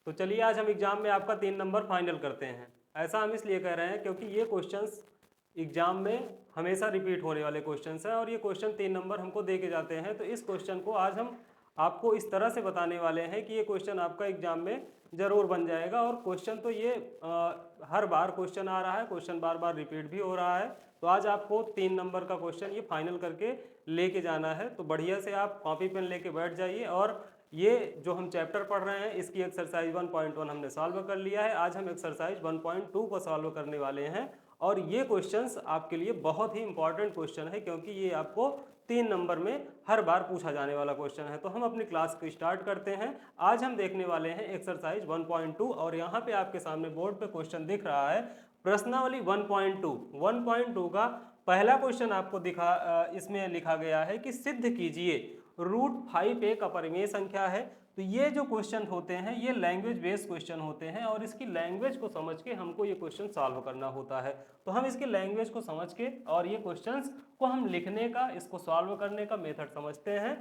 तो चलिए आज हम एग्जाम में आपका 3 नंबर फाइनल करते हैं। ऐसा हम इसलिए कह रहे हैं क्योंकि ये क्वेश्चंस एग्जाम में हमेशा रिपीट होने वाले क्वेश्चंस हैं और ये क्वेश्चन 3 नंबर हमको दे के जाते हैं। तो इस क्वेश्चन को आज हम आपको इस तरह से बताने वाले हैं कि ये क्वेश्चन आपका एग्जाम में ज़रूर बन जाएगा। और क्वेश्चन तो ये हर बार क्वेश्चन आ रहा है, क्वेश्चन बार बार रिपीट भी हो रहा है। तो आज आपको 3 नंबर का क्वेश्चन ये फाइनल करके लेके जाना है। तो बढ़िया से आप कॉपी पेन लेके बैठ जाइए। और ये जो हम चैप्टर पढ़ रहे हैं इसकी एक्सरसाइज 1.1 हमने सॉल्व कर लिया है। आज हम एक्सरसाइज 1.2 को सॉल्व करने वाले हैं। और ये क्वेश्चंस आपके लिए बहुत ही इंपॉर्टेंट क्वेश्चन है क्योंकि ये आपको 3 नंबर में हर बार पूछा जाने वाला क्वेश्चन है। तो हम अपनी क्लास को स्टार्ट करते हैं। आज हम देखने वाले हैं एक्सरसाइज 1.2 और यहाँ पे आपके सामने बोर्ड पे क्वेश्चन दिख रहा है प्रश्नावली 1.2 का पहला क्वेश्चन आपको इसमें लिखा गया है कि सिद्ध कीजिए √5 एक अपरिमेय संख्या है। तो ये जो क्वेश्चन होते हैं ये लैंग्वेज बेस्ड क्वेश्चन होते हैं और इसकी लैंग्वेज को समझ के हमको ये क्वेश्चन सॉल्व करना होता है। तो हम इसकी लैंग्वेज को समझ के और ये क्वेश्चंस को हम लिखने का, इसको सॉल्व करने का मेथड समझते हैं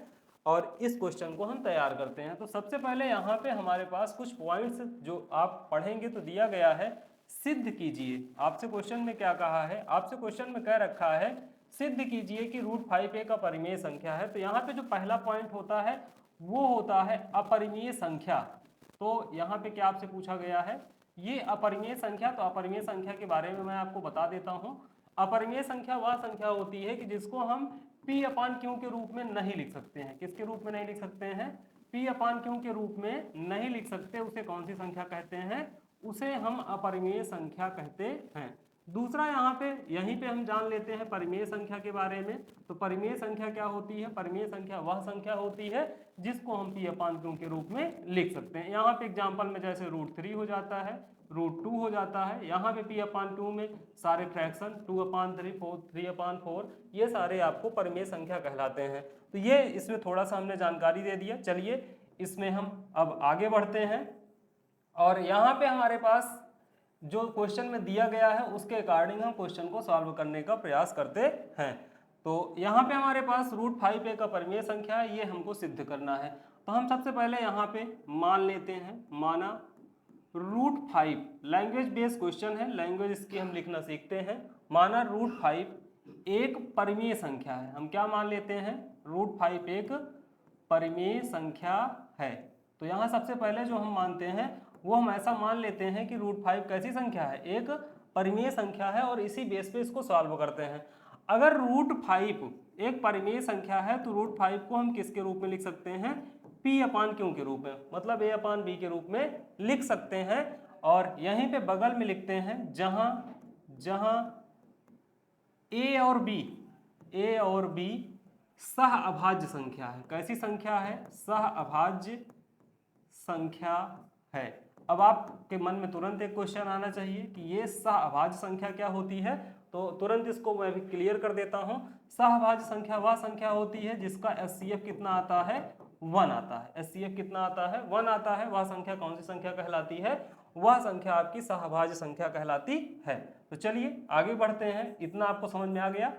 और इस क्वेश्चन को हम तैयार करते हैं। तो सबसे पहले यहाँ पे हमारे पास कुछ पॉइंट्स जो आप पढ़ेंगे तो दिया गया है सिद्ध कीजिए। आपसे क्वेश्चन में क्या कहा है? आपसे क्वेश्चन में कह रखा है सिद्ध कीजिए कि √5 एक अपरिमेय संख्या है। तो यहाँ पे जो पहला पॉइंट होता है वो होता है अपरिमेय संख्या। तो यहाँ पे क्या आपसे पूछा गया है? ये अपरिमेय संख्या। तो अपरिमेय संख्या के बारे में मैं आपको बता देता हूँ। अपरिमेय संख्या वह संख्या होती है कि जिसको हम P/Q के रूप में नहीं लिख सकते हैं। किसके रूप में नहीं लिख सकते हैं? P/Q के रूप में नहीं लिख सकते। उसे कौन सी संख्या कहते हैं? उसे हम अपरिमेय संख्या कहते हैं। दूसरा यहाँ पे यहीं पे हम जान लेते हैं परिमेय संख्या के बारे में। तो परिमेय संख्या क्या होती है? परिमेय संख्या वह संख्या होती है जिसको हम P/Q के रूप में लिख सकते हैं। यहाँ पे एग्जाम्पल में जैसे √3 हो जाता है, √2 हो जाता है। यहाँ पे P/Q में सारे फ्रैक्शन 2/3, 3/4 ये सारे आपको परिमेय संख्या कहलाते हैं। तो ये इसमें थोड़ा सा हमने जानकारी दे दिया। चलिए इसमें हम अब आगे बढ़ते हैं और यहाँ पे हमारे पास जो क्वेश्चन में दिया गया है उसके अकॉर्डिंग हम क्वेश्चन को सॉल्व करने का प्रयास करते हैं। तो यहाँ पे हमारे पास √5 एक अपरिमेय संख्या है, ये हमको सिद्ध करना है। तो हम सबसे पहले यहाँ पे मान लेते हैं, माना √5 लैंग्वेज बेस्ड क्वेश्चन है, लैंग्वेज इसकी हम लिखना सीखते हैं। माना √5 एक परिमेय संख्या है। हम क्या मान लेते हैं? √5 एक परिमेय संख्या है। तो यहाँ सबसे पहले जो हम मानते हैं वो हम ऐसा मान लेते हैं कि √5 कैसी संख्या है? एक परिमेय संख्या है और इसी बेस पे इसको सॉल्व करते हैं। अगर √5 एक परिमेय संख्या है तो √5 को हम किसके रूप में लिख सकते हैं? P/Q के रूप में, मतलब A/B के रूप में लिख सकते हैं। और यहीं पे बगल में लिखते हैं जहां जहां A और B सह अभाज्य संख्या है। कैसी संख्या है? सह अभाज्य संख्या है। अब आपके मन में तुरंत एक क्वेश्चन आना चाहिए कि ये सहअभाज्य संख्या क्या होती है? तो तुरंत इसको मैं भी क्लियर कर देता हूं। सहअभाज्य संख्या वह संख्या होती है जिसका HCF कितना आता है? 1 आता है। HCF कितना आता है? 1 आता है। वह संख्या कौन सी संख्या कहलाती है? वह संख्या आपकी सहअभाज्य संख्या कहलाती है। तो चलिए आगे बढ़ते हैं। इतना आपको समझ में आ गया।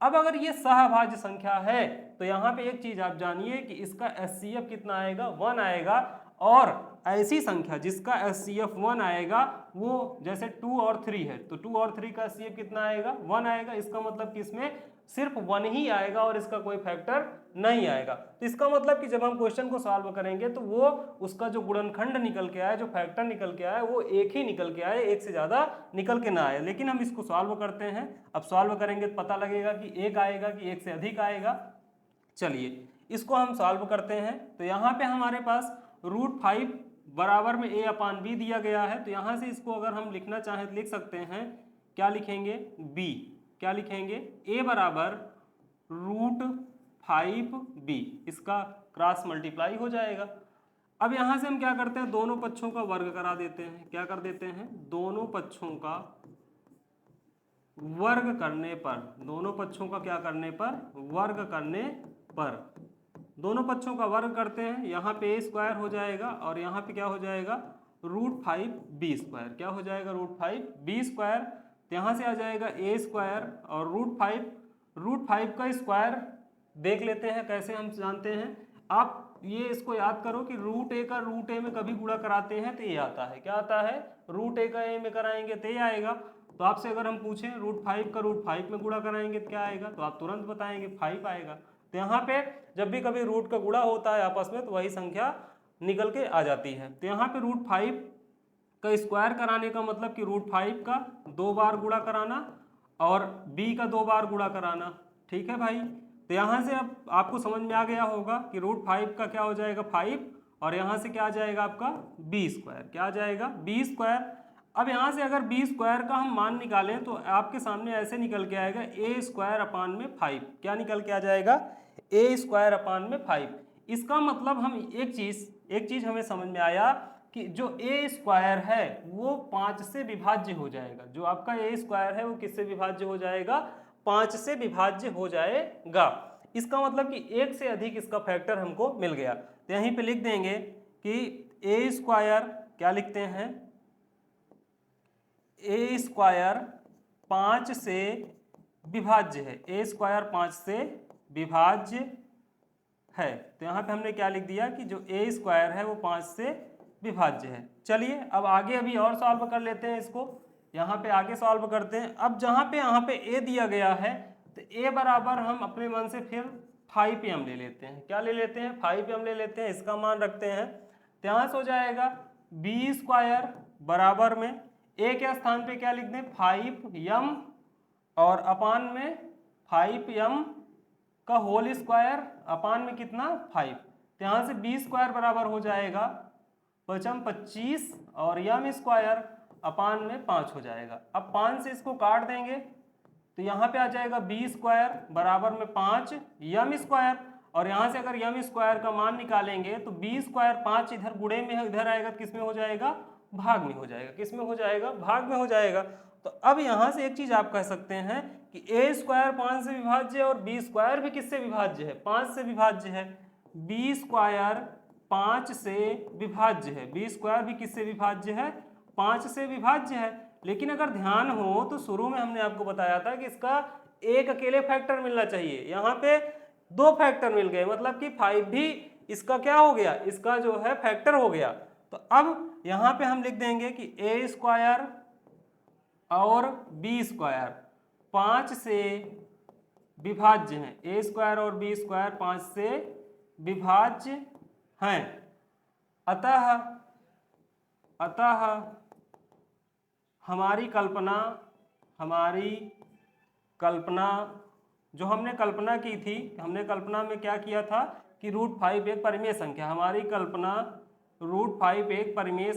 अब अगर ये सहअभाज्य संख्या है तो यहाँ पे एक चीज आप जानिए कि इसका HCF कितना आएगा? 1 आएगा। और ऐसी संख्या जिसका HCF 1 आएगा वो जैसे 2 और 3 है तो 2 और 3 का HCF कितना आएगा? 1 आएगा। इसका मतलब कि इसमें सिर्फ 1 ही आएगा और इसका कोई फैक्टर नहीं आएगा। तो इसका मतलब कि जब हम क्वेश्चन को सॉल्व करेंगे तो वो उसका जो गुणनखंड निकल के आए, जो फैक्टर निकल के आए, वो एक ही निकल के आए, एक से ज्यादा निकल के ना आए। लेकिन हम इसको सॉल्व करते हैं। अब सॉल्व करेंगे तो पता लगेगा कि एक आएगा कि एक से अधिक आएगा। चलिए इसको हम सॉल्व करते हैं। तो यहाँ पे हमारे पास √5 बराबर में A/B दिया गया है। तो यहाँ से इसको अगर हम लिखना चाहें तो लिख सकते हैं। क्या लिखेंगे? B। क्या लिखेंगे? A बराबर √5B, इसका क्रॉस मल्टीप्लाई हो जाएगा। अब यहाँ से हम क्या करते हैं? दोनों पक्षों का वर्ग करा देते हैं। क्या कर देते हैं? दोनों पक्षों का वर्ग करने पर, दोनों पक्षों का क्या करने पर? वर्ग करने पर। दोनों पक्षों का वर्ग करते हैं। यहाँ पे A² हो जाएगा और यहाँ पे क्या हो जाएगा? √5B²। क्या हो जाएगा? √5B²। तो यहाँ से आ जाएगा A² और √5 का स्क्वायर देख लेते हैं कैसे हम जानते हैं। आप ये इसको याद करो कि रूट ए का रूट ए में कभी गुणा कराते हैं तो ये आता है, क्या आता है, रूट ए का ए में कराएंगे तो ये आएगा। तो आपसे अगर हम पूछें रूट 5 का रूट 5 में गुणा कराएंगे तो क्या आएगा, तो आप तुरंत बताएंगे 5 आएगा। तो यहाँ पे जब भी कभी रूट का गुणा होता है आपस में तो वही संख्या निकल के आ जाती है। तो यहाँ पे रूट 5 का स्क्वायर कराने का मतलब कि रूट 5 का 2 बार गुणा कराना और b का 2 बार गुणा कराना, ठीक है भाई। तो यहाँ से अब आपको समझ में आ गया होगा कि रूट 5 का क्या हो जाएगा 5 और यहाँ से क्या आ जाएगा आपका b स्क्वायर, क्या आ जाएगा b स्क्वायर। अब यहाँ से अगर b स्क्वायर का हम मान निकालें तो आपके सामने ऐसे निकल के आएगा a स्क्वायर अपान में 5, क्या निकल के आ जाएगा a स्क्वायर अपान में 5। इसका मतलब हम एक चीज़ हमें समझ में आया कि जो a स्क्वायर है वो 5 से विभाज्य हो जाएगा, जो आपका a स्क्वायर है वो किससे विभाज्य हो जाएगा, 5 से विभाज्य हो जाएगा। इसका मतलब कि एक से अधिक इसका फैक्टर हमको मिल गया। तो यहीं पे लिख देंगे कि a स्क्वायर क्या लिखते हैं, a स्क्वायर 5 से विभाज्य है, a स्क्वायर 5 से विभाज्य है। तो यहाँ पे हमने क्या लिख दिया कि जो a स्क्वायर है वो 5 से विभाज्य है। चलिए अब आगे अभी और सॉल्व कर लेते हैं इसको, यहाँ पे आगे सॉल्व करते हैं। अब जहाँ पे यहाँ पे a दिया गया है तो a बराबर हम अपने मन से फिर 5m ले लेते हैं, क्या ले लेते हैं 5m ले लेते हैं, इसका मान रखते हैं। तो यहाँ से हो जाएगा b स्क्वायर बराबर में a के स्थान पे क्या लिख दें 5m और अपान में 5m का होल स्क्वायर अपान में कितना 5। तो यहाँ से b स्क्वायर बराबर हो जाएगा 25 और यम स्क्वायर अपान में 5 हो जाएगा। अब 5 से इसको काट देंगे तो यहाँ पे आ जाएगा b स्क्वायर बराबर में 5 यम स्क्वायर, और यहाँ से अगर यम स्क्वायर का मान निकालेंगे तो b स्क्वायर 5 इधर गुणे में है, इधर आएगा किस में हो जाएगा, भाग में हो जाएगा, किस में हो जाएगा, भाग में हो जाएगा। तो अब यहाँ से एक चीज आप कह सकते हैं कि a स्क्वायर 5 से विभाज्य है और b स्क्वायर भी किससे विभाज्य है, 5 से विभाज्य है। b स्क्वायर 5 से विभाज्य है, b स्क्वायर भी किससे विभाज्य है, 5 से विभाज्य है। लेकिन अगर ध्यान हो तो शुरू में हमने आपको बताया था कि इसका एक अकेले फैक्टर मिलना चाहिए, यहाँ पे 2 फैक्टर मिल गए, मतलब कि 5 भी इसका क्या हो गया, इसका जो है फैक्टर हो गया। तो अब यहाँ पे हम लिख देंगे कि a स्क्वायर और b स्क्वायर 5 से विभाज्य हैं, a स्क्वायर और b स्क्वायर 5 से विभाज्य हैं। अतः हमारी कल्पना जो हमने कल्पना की थी, हमने कल्पना में क्या किया था कि रूट 5 एक परिमेय संख्या, हमारी कल्पना रूट 5 एक परिमेय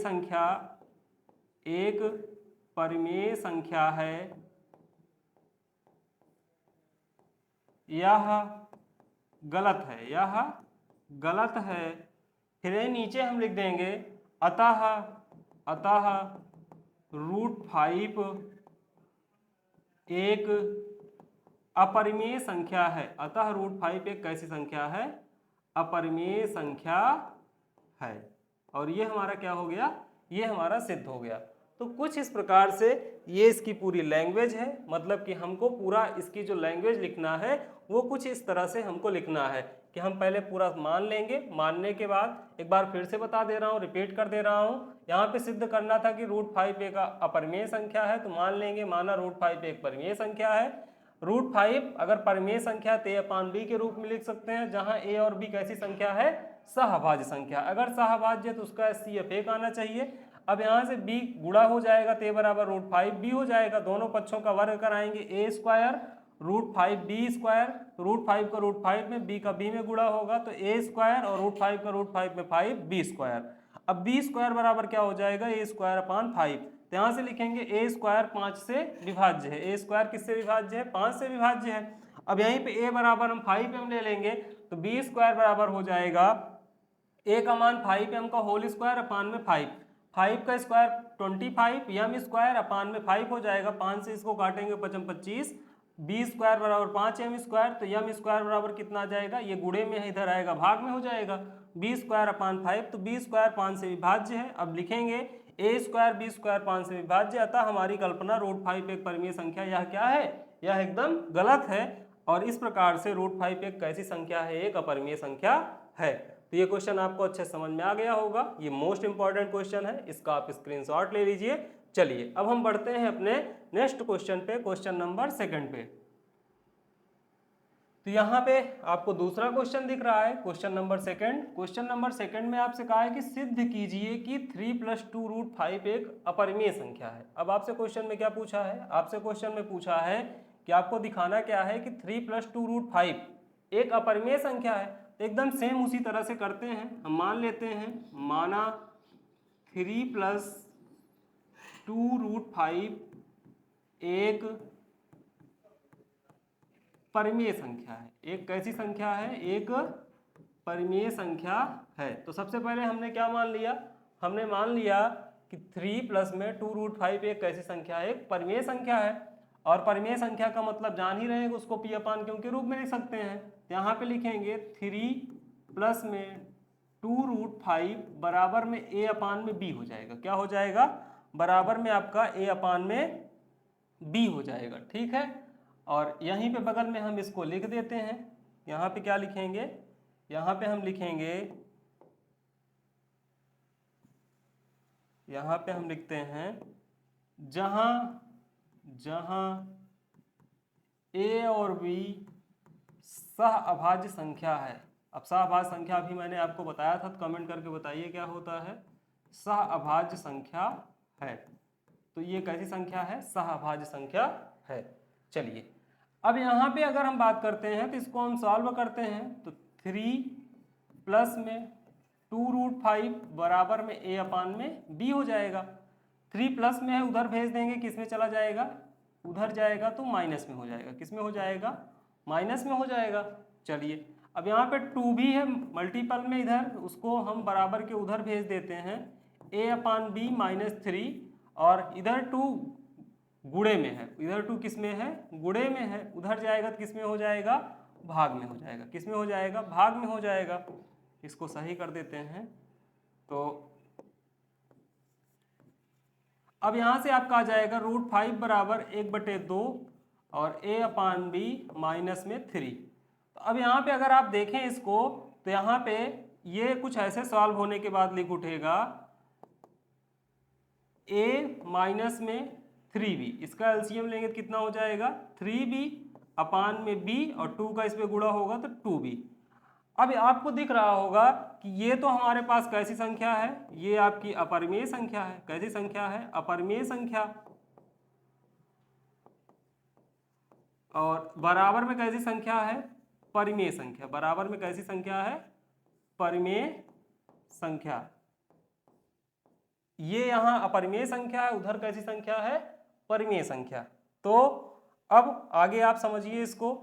संख्या है, यह गलत है। फिर नीचे हम लिख देंगे अतः रूट 5 एक अपरिमेय संख्या है। अतः रूट 5 एक कैसी संख्या है, अपरिमेय संख्या है। और ये हमारा क्या हो गया, ये हमारा सिद्ध हो गया। तो कुछ इस प्रकार से ये इसकी पूरी लैंग्वेज है, मतलब कि हमको पूरा इसकी जो लैंग्वेज लिखना है वो कुछ इस तरह से हमको लिखना है कि हम पहले पूरा मान लेंगे, मानने के बाद एक बार फिर से बता दे रहा हूँ, रिपीट कर दे रहा हूँ, यहाँ पे सिद्ध करना था कि रूट 5 एक अपरिमेय संख्या है, तो मान लेंगे, माना रूट 5 एक परिमेय संख्या है। रूट 5 अगर परिमेय संख्या तो a अपान b के रूप में लिख सकते हैं, जहाँ a और b कैसी संख्या है, सहभाज्य संख्या। अगर सहभाज्य है तो उसका CF1 आना चाहिए। अब यहाँ से b गुणा हो जाएगा तो a बराबर रूट 5b हो जाएगा, दोनों पक्षों का वर्ग कराएंगे, a square root 5b square, root 5 का रूट 5 में, b का b में गुणा होगा तो a स्क्वायर और रूट 5 का रूट 5 में 5b स्क्वायर। अब b स्क्वायर बराबर क्या हो जाएगा, a स्क्वायर अपान 5। तो यहाँ से लिखेंगे a स्क्वायर 5 से विभाज्य है, a स्क्वायर किससे विभाज्य है, 5 से विभाज्य है। अब यहीं पे a बराबर हम 5m ले लेंगे तो b स्क्वायर बराबर हो जाएगा a का मान 5m का होल स्क्वायर अपान में 5 का स्क्वायर 25 यम स्क्वायर अपान में 5 हो जाएगा, 5 से इसको काटेंगे 25, b स्क्वायर बराबर 5m स्क्वायर, तो यम स्क्वायर बराबर कितना आ जाएगा, ये गुणे में है, इधर आएगा भाग में हो जाएगा, b स्क्वायर अपान 5, तो b स्क्वायर 5 से विभाज्य है। अब लिखेंगे a स्क्वायर b स्क्वायर 5 से विभाज्य, अतः हमारी कल्पना रूट 5 एक परिमेय संख्या यह क्या है, यह एकदम गलत है। और इस प्रकार से रूट 5 एक कैसी संख्या है, एक अपरिमेय संख्या है। तो ये क्वेश्चन आपको अच्छे समझ में आ गया होगा, ये मोस्ट इंपॉर्टेंट क्वेश्चन है, इसका आप स्क्रीनशॉट ले लीजिए। चलिए अब हम बढ़ते हैं अपने नेक्स्ट क्वेश्चन पे, क्वेश्चन नंबर 2 पे। तो यहाँ पे आपको दूसरा क्वेश्चन दिख रहा है, क्वेश्चन नंबर 2। क्वेश्चन नंबर 2 में आपसे कहा है कि सिद्ध कीजिए कि 3 + 2√5 एक अपरिमेय संख्या है। अब आपसे क्वेश्चन में क्या पूछा है, आपसे क्वेश्चन में पूछा है कि आपको दिखाना क्या है कि 3 + 2√5 एक अपरिमेय संख्या है। तो एकदम सेम उसी तरह से करते हैं, हम मान लेते हैं, माना 3 + 2√5 एक परिमेय संख्या है। एक कैसी संख्या है, एक परिमेय संख्या है। तो सबसे पहले हमने क्या मान लिया, हमने मान लिया कि 3 प्लस में 2√5 एक कैसी संख्या है, एक परिमेय संख्या है। और परिमेय संख्या का मतलब जान ही रहे हैं, उसको p अपान क्यों के रूप में लिख सकते हैं। यहाँ पे लिखेंगे 3 प्लस में 2√5 बराबर में a अपान में b हो जाएगा। क्या हो जाएगा, बराबर में आपका a अपान में b हो जाएगा, ठीक है। और यहीं पे बगल में हम इसको लिख देते हैं। यहाँ पे क्या लिखेंगे, यहाँ पे हम लिखेंगे, यहाँ पे हम लिखते हैं जहाँ जहाँ a और b सहअभाज्य संख्या है। अब सहअभाज्य संख्या अभी मैंने आपको बताया था, तो कमेंट करके बताइए क्या होता है, सहअभाज्य संख्या है। तो ये कैसी संख्या है, सहअभाज्य संख्या है। चलिए अब यहाँ पे अगर हम बात करते हैं तो इसको हम सॉल्व करते हैं। तो 3 प्लस में 2√5 बराबर में a अपान में b हो जाएगा। 3 प्लस में है, उधर भेज देंगे, किस में चला जाएगा, उधर जाएगा तो माइनस में हो जाएगा। किस में हो जाएगा, माइनस में हो जाएगा। चलिए अब यहाँ पे 2 भी है मल्टीपल में, इधर उसको हम बराबर के उधर भेज देते हैं, a अपान b -3, और इधर 2 गुणे में है, इधर 2 किस में है, गुणे में है, उधर जाएगा तो किस में हो जाएगा, भाग में हो जाएगा। किस में हो जाएगा, भाग में हो जाएगा। इसको सही कर देते हैं। तो अब यहाँ से आपका आ जाएगा √5 बराबर 1/2 और a अपान b माइनस में 3। तो अब यहाँ पे अगर आप देखें इसको, तो यहाँ पे ये कुछ ऐसे सॉल्व होने के बाद लिख उठेगा a माइनस में 3b, इसका एलसीएम लेंगे तो कितना हो जाएगा, 3b अपान में b, और 2 का इस पे गुणा होगा तो 2b। अब आपको दिख रहा होगा कि ये तो हमारे पास कैसी संख्या है, ये आपकी अपरिमेय संख्या है। कैसी संख्या है, अपरिमेय संख्या। और बराबर में कैसी संख्या है, परिमेय संख्या। बराबर में कैसी संख्या है, परिमेय संख्या। ये यहाँ अपरिमेय संख्या है, उधर कैसी संख्या है, परिमेय संख्या। तो अब आगे आप समझिए इसको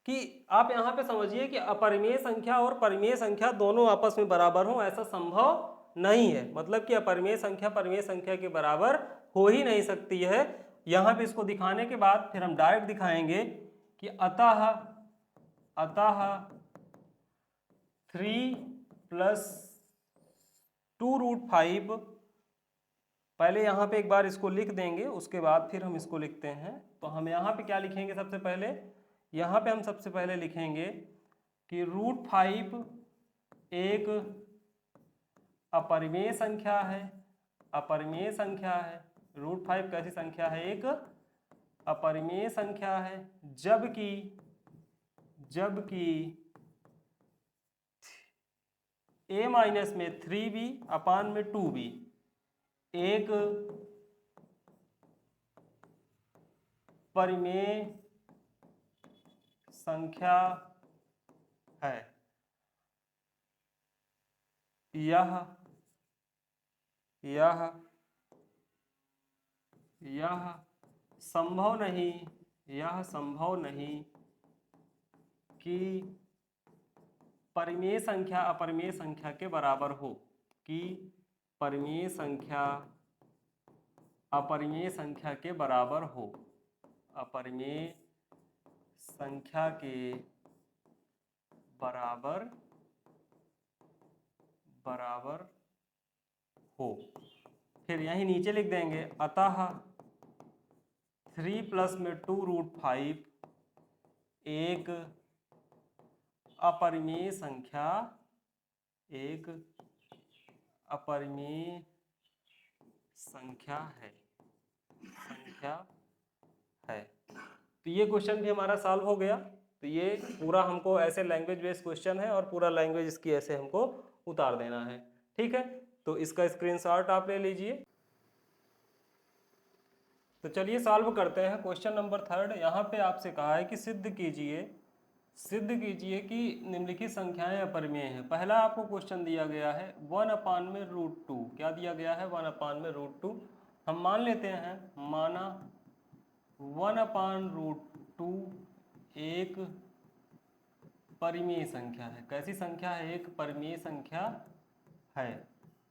कि आप यहाँ पे समझिए कि अपरिमेय संख्या और परिमेय संख्या दोनों आपस में बराबर हो, ऐसा संभव नहीं है। मतलब कि अपरिमेय संख्या परिमेय संख्या के बराबर हो ही नहीं सकती है। यहाँ पे इसको दिखाने के बाद फिर हम डायरेक्ट दिखाएंगे कि अतः 3 + 2√5, पहले यहाँ पे एक बार इसको लिख देंगे, उसके बाद फिर हम इसको लिखते हैं। तो हम यहाँ पे क्या लिखेंगे, सबसे पहले यहाँ पे हम सबसे पहले लिखेंगे कि √5 एक अपरिमेय संख्या है। अपरिमेय संख्या है, √5 कैसी संख्या है, एक अपरिमेय संख्या है। जबकि a माइनस में 3b अपान में 2b एक परिमेय संख्या है। यह संभव नहीं कि परिमेय संख्या अपरिमेय संख्या के बराबर हो, कि परिमेय संख्या अपरिमेय संख्या के बराबर हो, अपरिमेय संख्या के बराबर हो। फिर यहीं नीचे लिख देंगे अतः 3 प्लस में 2√5 एक अपरिमेय संख्या एक अपरिमेय संख्या है तो ये क्वेश्चन भी हमारा सॉल्व हो गया। तो ये पूरा हमको ऐसे लैंग्वेज बेस्ड क्वेश्चन है और पूरा लैंग्वेज इसकी ऐसे हमको उतार देना है। ठीक है, तो इसका स्क्रीनशॉट आप ले लीजिए। तो चलिए सॉल्व करते हैं। क्वेश्चन नंबर 3 यहाँ पे आपसे कहा है कि सिद्ध कीजिए कि निम्नलिखित संख्याएं अपरिमेय हैं। पहला आपको क्वेश्चन दिया गया है 1/√2। क्या दिया गया है? 1/√2। हम मान लेते हैं, माना 1/√2 एक परिमेय संख्या है। कैसी संख्या है? एक परिमेय संख्या है।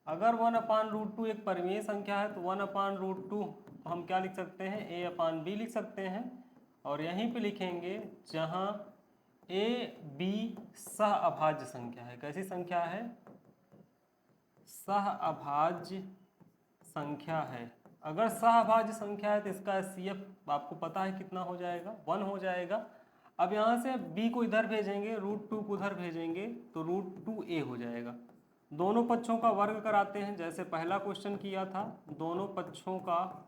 अगर 1/√2 एक परिमेय संख्या है तो 1/√2 हम क्या लिख सकते हैं? a/b लिख सकते हैं। और यहीं पे लिखेंगे जहां a b सहअभाज्य संख्या है। कैसी संख्या है? सहअभाज्य संख्या है। अगर सहअभाज्य संख्या है तो इसका HCF आपको पता है कितना हो जाएगा? 1 हो जाएगा। अब यहाँ से b को इधर भेजेंगे, √2 को उधर भेजेंगे तो √2a हो जाएगा। दोनों पक्षों का वर्ग कराते हैं, जैसे पहला क्वेश्चन किया था। दोनों पक्षों का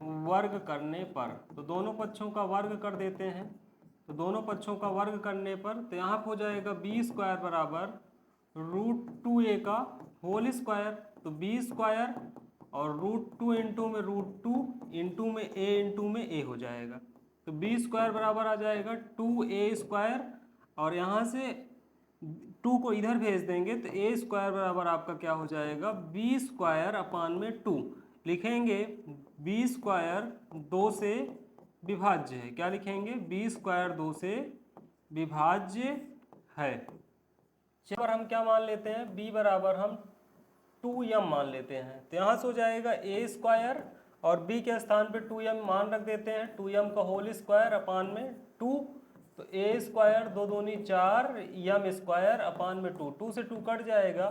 वर्ग करने पर, तो दोनों पक्षों का वर्ग कर देते हैं। तो दोनों पक्षों का वर्ग करने पर तो यहाँ हो जाएगा b² बराबर √2a का होल स्क्वायर। तो b² और √2 इंटू में √2 इंटू में a हो जाएगा। तो b² बराबर आ जाएगा 2a²। और यहाँ से 2 को इधर भेज देंगे तो a² बराबर आपका क्या हो जाएगा? b²/2 लिखेंगे। b² 2 से विभाज्य है। क्या लिखेंगे? b² 2 से विभाज्य है। पर हम क्या मान लेते हैं? b बराबर हम 2m मान लेते हैं। तो यहाँ से हो जाएगा a² और b के स्थान पे 2m मान रख देते हैं। 2m का होल स्क्वायर अपान में 2। तो a² 2 दूनी 4 m² में 2। 2 से 2 कट जाएगा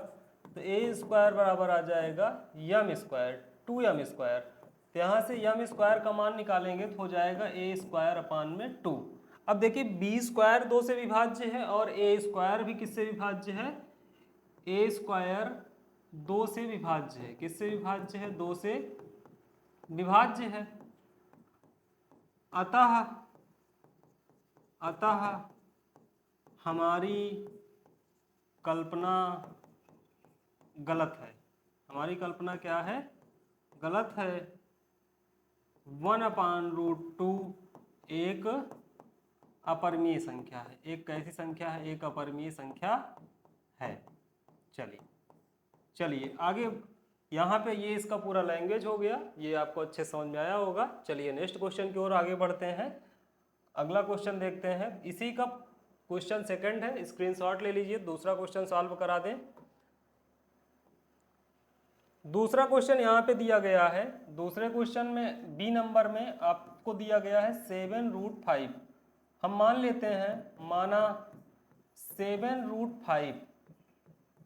तो a² बराबर आ जाएगा m², 2m²। तो यहाँ से m² का मान निकालेंगे तो हो जाएगा a² में 2। अब देखिए b² 2 से विभाज्य है और a² भी किससे विभाज्य है? a² 2 से विभाज्य है। किससे विभाज्य है? 2 से विभाज्य है। अतः हमारी कल्पना गलत है। हमारी कल्पना क्या है? गलत है। 1/√2 एक अपरिमेय संख्या है। एक कैसी संख्या है? एक अपरिमेय संख्या है। चलिए आगे। यहाँ पे ये इसका पूरा लैंग्वेज हो गया, ये आपको अच्छे समझ में आया होगा। चलिए नेक्स्ट क्वेश्चन की ओर आगे बढ़ते हैं। अगला क्वेश्चन देखते हैं। इसी का क्वेश्चन सेकंड है, स्क्रीनशॉट ले लीजिए। दूसरा क्वेश्चन सॉल्व करा दें। दूसरा क्वेश्चन यहाँ पे दिया गया है। दूसरे क्वेश्चन में बी नंबर में आपको दिया गया है 7√5। हम मान लेते हैं, माना 7√5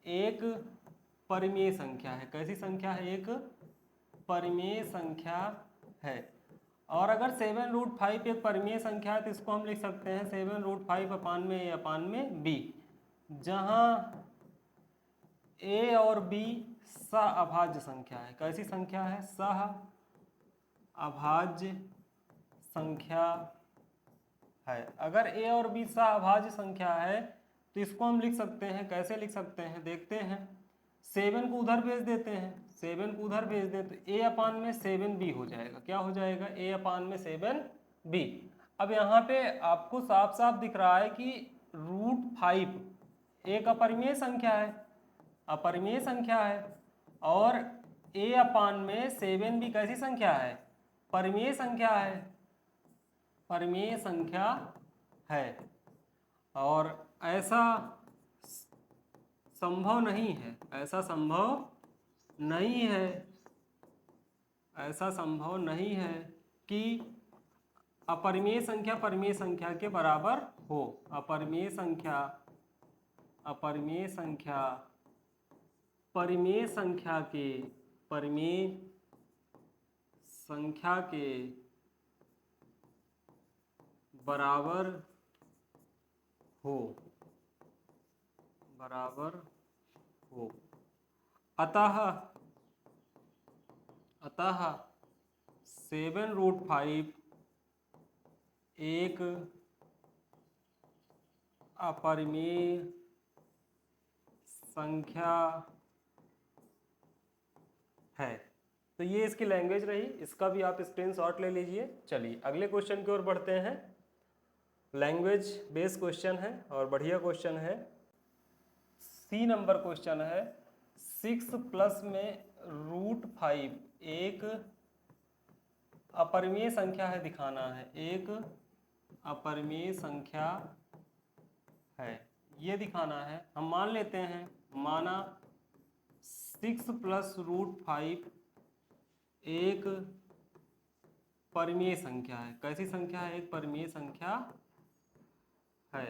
एक परिमेय संख्या है। कैसी संख्या है? एक परिमेय संख्या है। और अगर 7√5 एक परिमेय संख्या है तो इसको हम लिख सकते हैं 7√5/a/b, जहां a और b सहअभाज्य संख्या है। कैसी संख्या है? सहअभाज्य संख्या है। अगर a और b सहअभाज्य संख्या है तो इसको हम लिख सकते हैं। कैसे लिख सकते हैं? देखते हैं। 7 को उधर भेज देते हैं। 7 को उधर भेज दें तो a/7b हो जाएगा। क्या हो जाएगा? a/7b। अब यहाँ पे आपको साफ साफ दिख रहा है कि √5 एक अपरिमेय संख्या है। अपरिमेय संख्या है। और a/7b कैसी संख्या है? परिमेय संख्या है। परिमेय संख्या है। और ऐसा संभव नहीं है, ऐसा संभव नहीं है कि अपरिमेय संख्या परिमेय संख्या के बराबर हो। अपरिमेय संख्या परिमेय संख्या के बराबर हो। बराबर हो। अतः 7√5 एक अपरिमेय संख्या है। तो ये इसकी लैंग्वेज रही, इसका भी आप स्क्रीनशॉट ले लीजिए। चलिए अगले क्वेश्चन की ओर बढ़ते हैं। लैंग्वेज बेस्ड क्वेश्चन है और बढ़िया क्वेश्चन है। सी नंबर क्वेश्चन है, 6 में √5 एक अपरिमेय संख्या है दिखाना है। एक अपरिमेय संख्या है ये दिखाना है। हम मान लेते हैं, माना 6 + √5 एक परिमेय संख्या है। कैसी संख्या है? एक परिमेय संख्या है।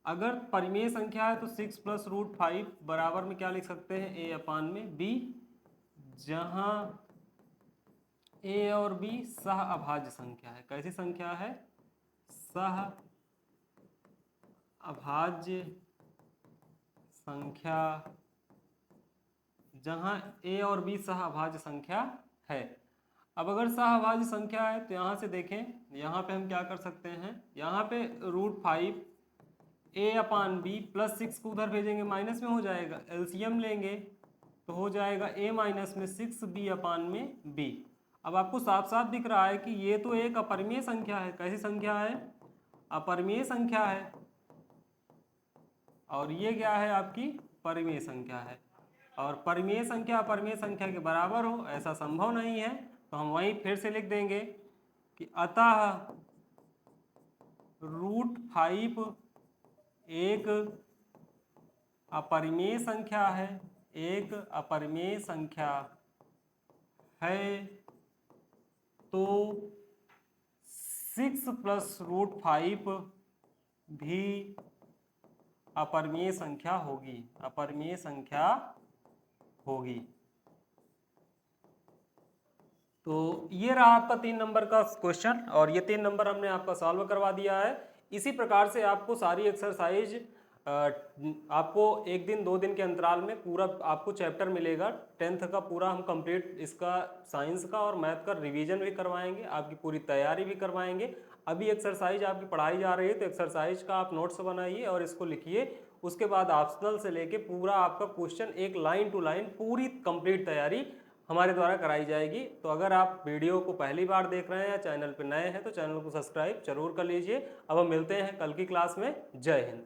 अगर परिमेय संख्या है तो 6 + √5 बराबर में क्या लिख सकते हैं? a/b, जहां a और b सह अभाज्य संख्या है। कैसी संख्या है? सह अभाज्य संख्या, जहां a और b सह अभाज्य संख्या है। अब अगर सह अभाज्य संख्या है तो यहाँ से देखें, यहाँ पे हम क्या कर सकते हैं, यहाँ पे √5 a/b + 6 को उधर भेजेंगे माइनस में हो जाएगा। एलसीएम लेंगे तो हो जाएगा a माइनस में 6 b/b। अब आपको साफ साफ दिख रहा है कि ये तो एक अपरिमेय संख्या है। कैसी संख्या है? अपरिमेय संख्या है। और ये क्या है? आपकी परिमेय संख्या है। और परिमेय संख्या अपरिमेय संख्या के बराबर हो ऐसा संभव नहीं है। तो हम वहीं फिर से लिख देंगे कि अतः √5 एक अपरिमेय संख्या है। एक अपरिमेय संख्या है। तो 6 + √5 भी अपरिमेय संख्या होगी। अपरिमेय संख्या होगी। तो ये रहा आपका 3 नंबर का क्वेश्चन और ये 3 नंबर हमने आपका सॉल्व करवा दिया है। इसी प्रकार से आपको सारी एक्सरसाइज आपको 1 दिन 2 दिन के अंतराल में पूरा आपको चैप्टर मिलेगा। 10th का पूरा हम कंप्लीट इसका साइंस का और मैथ का रिवीजन भी करवाएंगे, आपकी पूरी तैयारी भी करवाएंगे। अभी एक्सरसाइज आपकी पढ़ाई जा रही है तो एक्सरसाइज का आप नोट्स बनाइए और इसको लिखिए। उसके बाद ऑप्शनल से लेके पूरा आपका क्वेश्चन एक लाइन टू लाइन पूरी कंप्लीट तैयारी हमारे द्वारा कराई जाएगी। तो अगर आप वीडियो को पहली बार देख रहे हैं या चैनल पर नए हैं तो चैनल को सब्सक्राइब जरूर कर लीजिए। अब हम मिलते हैं कल की क्लास में। जय हिंद।